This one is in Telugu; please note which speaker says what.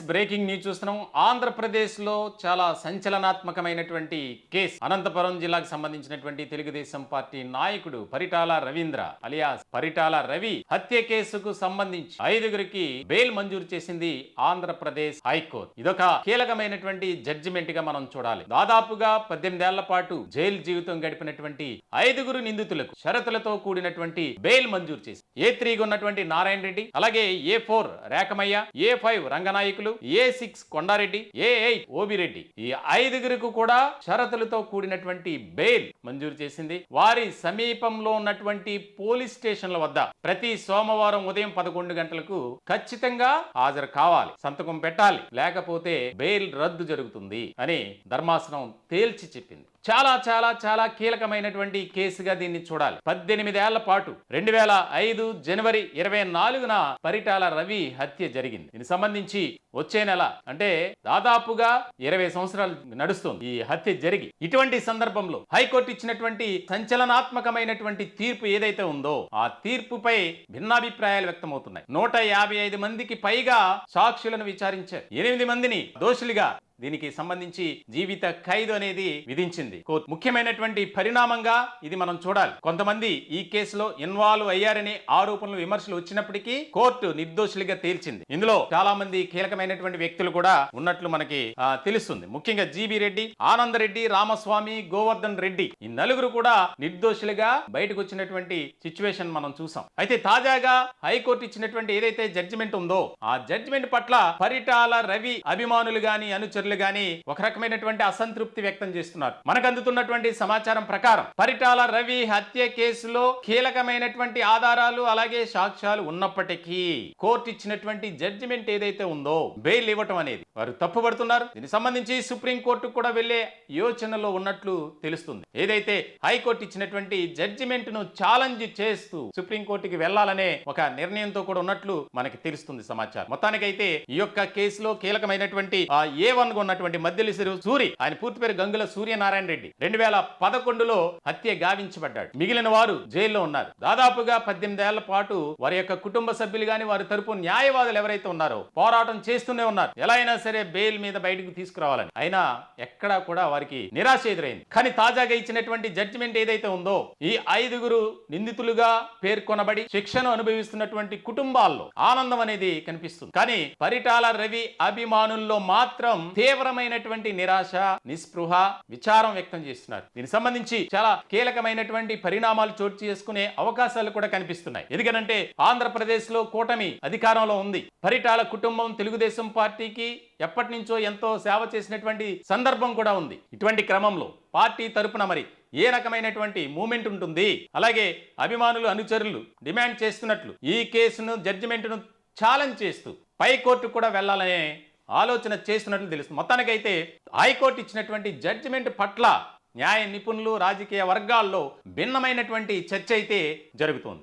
Speaker 1: బ్రేకింగ్ న్యూస్ చూస్తున్నాం. ఆంధ్రప్రదేశ్లో చాలా సంచలనాత్మకమైనటువంటి కేసు. అనంతపురం జిల్లాకు సంబంధించినటువంటి తెలుగుదేశం పార్టీ నాయకుడు పరిటాల రవీంద్ర అలియాస్ పరిటాల రవి హత్య కేసుకు సంబంధించి 5గురికి బెయిల్ మంజూరు చేసింది ఆంధ్రప్రదేశ్ హైకోర్టు. ఇదొక కీలకమైనటువంటి జడ్జిమెంట్ గా మనం చూడాలి. దాదాపుగా 18 ఏళ్ల పాటు జైలు జీవితం గడిపినటువంటి 5గురు నిందితులకు షరతులతో కూడినటువంటి బెయిల్ మంజూరు చేసి A3 ఉన్నటువంటి నారాయణ రెడ్డి, అలాగే A4 Rekhamayya, A5 Ranganayakulu, A6 Kondareddy, A8 Obireddy, ఈ 5గురికి కూడా షరతులతో కూడినటువంటి బెయిల్ మంజూరు చేసింది. వారి సమీపంలో ఉన్నటువంటి పోలీస్ స్టేషన్ల వద్ద ప్రతి సోమవారం ఉదయం 11 గంటలకు ఖచ్చితంగా హాజరు కావాలి, సంతకం పెట్టాలి, లేకపోతే బెయిల్ రద్దు జరుగుతుంది అని ధర్మాసనం తేల్చి చెప్పింది. చాలా చాలా చాలా కీలకమైనటువంటి కేసుగా దీన్ని చూడాలి. 18 ఏళ్ల పాటు 2005 జనవరి 24న పరిటాల రవి హత్య జరిగింది. దీనికి సంబంధించి వచ్చే నెల అంటే దాదాపుగా 20 సంవత్సరాలు నడుస్తుంది ఈ హత్య జరిగి. ఇటువంటి సందర్భంలో హైకోర్టు ఇచ్చినటువంటి సంచలనాత్మకమైనటువంటి తీర్పు ఏదైతే ఉందో ఆ తీర్పుపై భిన్నాభిప్రాయాలు వ్యక్తమవుతున్నాయి. 155 మందికి పైగా సాక్షులను విచారించారు. 8 మందిని దోషులుగా దీనికి సంబంధించి జీవిత ఖైదు అనేది విధించింది కోర్టు. ముఖ్యమైనటువంటి పరిణామంగా ఇది మనం చూడాలి. కొంతమంది ఈ కేసులో ఇన్వాల్వ్ అయ్యారని ఆరోపణలు, విమర్శలు వచ్చినప్పటికీ కోర్టు నిర్దోషులుగా తేల్చింది. ఇందులో చాలా మంది కీలకమైనటువంటి వ్యక్తులు కూడా ఉన్నట్లు మనకి తెలుస్తుంది. ముఖ్యంగా జీబీ రెడ్డి, ఆనందరెడ్డి, రామస్వామి, గోవర్ధన్ రెడ్డి, ఈ 4గురు కూడా నిర్దోషులుగా బయటకు వచ్చినటువంటి సిచ్యువేషన్ మనం చూసాం. అయితే తాజాగా హైకోర్టు ఇచ్చినటువంటి ఏదైతే జడ్జిమెంట్ ఉందో ఆ జడ్జిమెంట్ పట్ల పరిటాల రవి అభిమానులు గాని అనుచరులు గాని ఒక రకమైనటువంటి అసంతృప్తి వ్యక్తం చేస్తున్నారు. మనకు అందుతున్నటువంటి సమాచారం ప్రకారం పరిటాల రవి హత్య కేసులో కీలకమైనటువంటి ఆధారాలు అలాగే సాక్ష్యాలు ఉన్నప్పటికీ కోర్టు ఇచ్చినటువంటి జడ్జిమెంట్ ఏదైతే ఉందో బెయిల్ ఇవ్వటం అనేది వారు తప్పుపడుతున్నారు. దీనికి సంబంధించి సుప్రీం కోర్టు కూడా వెళ్లే యోచనలో ఉన్నట్లు తెలుస్తుంది. ఏదైతే హైకోర్టు ఇచ్చినటువంటి జడ్జిమెంట్ ను ఛాలెంజ్ చేస్తూ సుప్రీం కోర్టుకి వెళ్లాలనే ఒక నిర్ణయంతో కూడా ఉన్నట్లు మనకి తెలుస్తుంది సమాచారం. మొత్తానికైతే ఈ యొక్క కేసులో కీలకమైనటువంటి A1 ఉన్నటువంటి మద్దెలి సూరి, ఆయన పూర్తి పేరు గంగుల సూర్యనారాయణ రెడ్డి, 2011లో హత్య గావించబడ్డాడు. మిగిలిన వారు జైల్లో ఉన్నారు. దాదాపుగా 18 ఏళ్ల పాటు వారి యొక్క కుటుంబ సభ్యులు గాని వారి తరపు న్యాయవాదులు ఎవరైతే ఉన్నారో పోరాటం చేస్తూనే ఉన్నారు, ఎలా అయినా సరే బెయిల్ మీద బయటకు తీసుకురావాలని. అయినా ఎక్కడా కూడా వారికి నిరాశ ఎదురైంది. కానీ తాజాగా ఇచ్చినటువంటి జడ్జిమెంట్ ఏదైతే ఉందో ఈ 5గురు నిందితులుగా పేర్కొనబడి శిక్షను అనుభవిస్తున్నటువంటి కుటుంబాల్లో ఆనందం అనేది కనిపిస్తుంది. కానీ పరిటాల రవి అభిమానుల్లో మాత్రం తీవ్రమైనటువంటి నిరాశ, నిస్పృహ, విచారం వ్యక్తం చేస్తున్నారు. దీనికి సంబంధించి చాలా కీలకమైనటువంటి పరిణామాలు చోటు చేసుకునే అవకాశాలు కూడా కనిపిస్తున్నాయి. ఎందుకంటే ఆంధ్రప్రదేశ్ లో కూటమి అధికారంలో ఉంది. పరిటాల కుటుంబం తెలుగుదేశం పార్టీకి ఎప్పటి నుంచో ఎంతో సేవ చేసినటువంటి సందర్భం కూడా ఉంది. ఇటువంటి క్రమంలో పార్టీ తరపున మరి ఏ రకమైనటువంటి మూమెంట్ ఉంటుంది, అలాగే అభిమానులు, అనుచరులు డిమాండ్ చేస్తున్నట్లు ఈ కేసును జడ్జిమెంట్ను ఛాలెంజ్ చేస్తూ పై కోర్టు కూడా వెళ్లాలనే ఆలోచన చేస్తున్నట్లు తెలుస్తుంది. మొత్తానికైతే హైకోర్టు ఇచ్చినటువంటి జడ్జిమెంట్ పట్ల న్యాయ నిపుణులు, రాజకీయ వర్గాల్లో భిన్నమైనటువంటి చర్చ అయితే జరుగుతోంది.